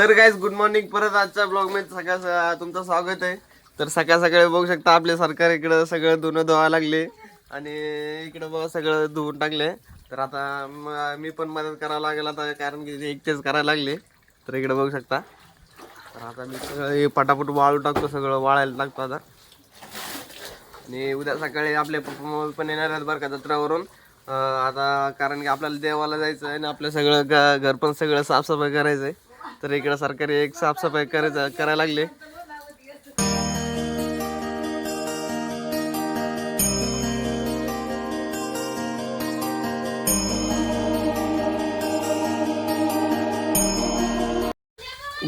तर guys good morning. परत आजच्या ब्लॉग मध्ये सगळं तुमचं स्वागत आहे. तर सकाळ सकाळी बघू शकता आपले सरकार इकडं सगळं धुणं धुवा लागले आणि इकडं बघा सगळं धुवून टाकले. तर आता मी पण मदत करायला लागेल आता, कारण की एकटेच करायला लागले. तर इकडे बघू शकता. तर आता मी सगळं पटापट वाळू टाकतो, सगळं वाळायला टाकतो आता. आणि उद्या सकाळी आपले पप्पा पण येणार आहेत बरं का जत्रावरून. आता कारण की आपल्याला देवाला जायचं आहे आणि आपलं सगळं घर पण सगळं साफसफाई करायचं आहे. तर इकडं सरकारी एक साफसफाई करायला लागले.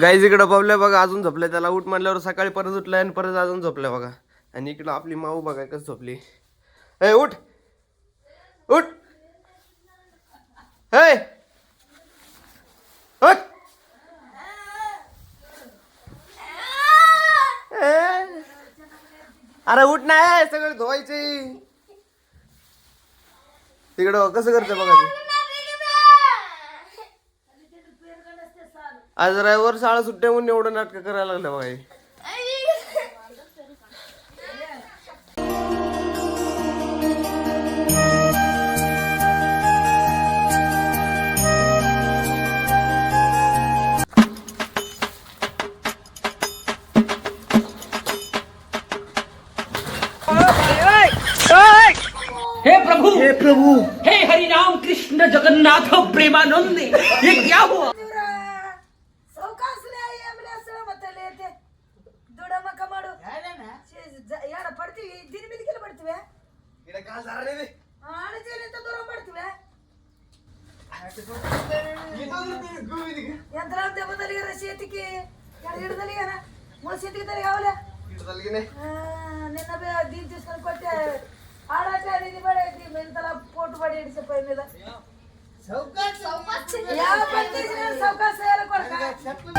गाईज इकडं बघल्या बघा, अजून झोपले. त्याला उठ म्हणल्यावर सकाळी परत उठलाय आणि परत अजून झोपल्या बघा. आणि इकडं आपली माऊ बघा कसं झोपली. ए उठ उठ, हे उठ. अरे उठ नाही, सगळं धुवायचे. तिकडं कसं करते बघा ते. आज रविवार शाळा सुट्ट्या म्हणून एवढं नाटक करायला लागलं बघा. हे प्रभु हे हरि राम कृष्ण जगन्नाथ प्रेमानंद, ये क्या हुआ? पोट पडेल पहिलेला या चौकास यायला कोण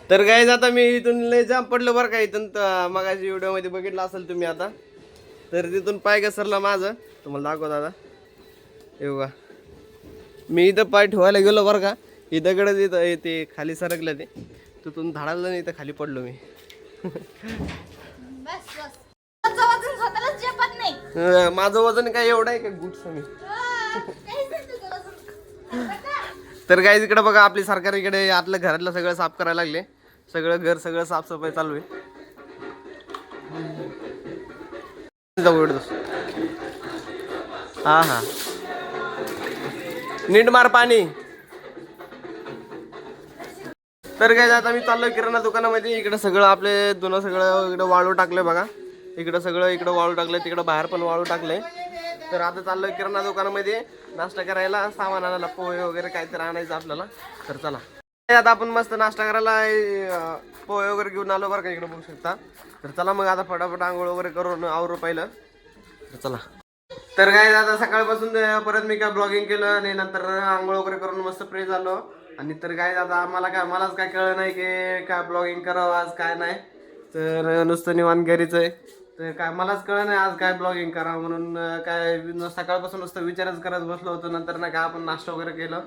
तर गाईज आता मी इथून लय जाम पडलो बरं का. इथून मगाशी व्हिडिओ मध्ये बघितलं असेल तुम्ही आता. तर तिथून पाय घसरला माझं, तुम्हाला दाखवतो आता. हे बघा, मी इथं पाय ठेवायला गेलो बरं का. इथं कडे ते खाली सरकलं, ते तिथून धाडायला नाही, इथं खाली पडलो मी. माझं वजन काय एवढं आहे का गुटस मी. तर गाईज इकडे बघा, आपली सरकार इकडे आतलं घरातलं सगळं साफ करायला लागले. सगळं घर सगळं साफसफाई चालू आहे. हा हा, नीट मार पाणी. तर काय आता मी चाललोय किराणा दुकानामध्ये. इकडे सगळं आपले दोन सगळं इकडे वाळू टाकले बघा. इकडं सगळं इकडं वाळू टाकलंय, तिकडं बाहेर पण वाळू टाकलंय. तर आता चाललोय किराणा दुकानामध्ये नाश्ता करायला, सामान आणायला, पोहे वगैरे काहीतरी आणायचं आपल्याला. तर चला आता आपण मस्त नाश्ता करायला पोहे वगैरे घेऊन आलो बरं का. इकडे बघू शकता. तर चला मग आता फटाफट आंघोळ वगैरे करून आवरू पहिलं. तर चला. तर काय आता सकाळपासून परत मी काय ब्लॉगिंग केलं आणि नंतर आंघोळ वगैरे करून मस्त फ्रेश झालो. आणि तर काय आता मलाच काय कळलं नाही की काय ब्लॉगिंग करावं आज काय नाही. तर नुसतं निवांत घरीच आहे. तर काय मलाच कळलं नाही आज काय ब्लॉगिंग करावं म्हणून. काय सकाळपासून नुसतं विचारच करत बसलो होतो. नंतर ना काय आपण नाश्ता वगैरे केलं,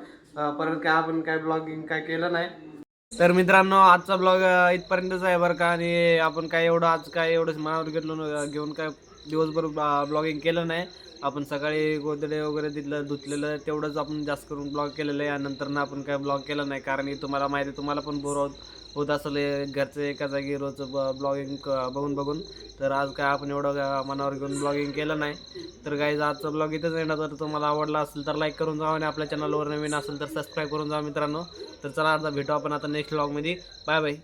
परत काय आपण काय ब्लॉगिंग काय केलं नाही. तर मित्रांनो आजचा ब्लॉग इथपर्यंतच आहे बरं का. आणि आपण काय एवढं आज काय एवढंच मनावर घेऊन काय दिवसभर ब्लॉगिंग केलं नाही. आपण सकाळी गोदडे वगैरे तिथलं धुतलेलं तेवढंच आपण जास्त करून ब्लॉग केलेलं आहे. आणि नंतर ना आपण काय ब्लॉग केलं नाही, कारण की तुम्हाला माहिती आहे, तुम्हाला पण बोर होत असेल घरचं एका जागी रोज ब्लॉगिंग बघून. तर आज काय आपण एवढं मनावर घेऊन ब्लॉगिंग केलं नाही. तर गाईज आजचा ब्लॉग इथंच येणार. तर तुम्हाला आवडला असेल तर लाईक करून जावा आणि आपल्या चॅनलवर नवीन असेल तर सबस्क्राईब करून जावा मित्रांनो. तर चला आता भेटू आपण आता नेक्स्ट ब्लॉगमध्ये. Bye bye.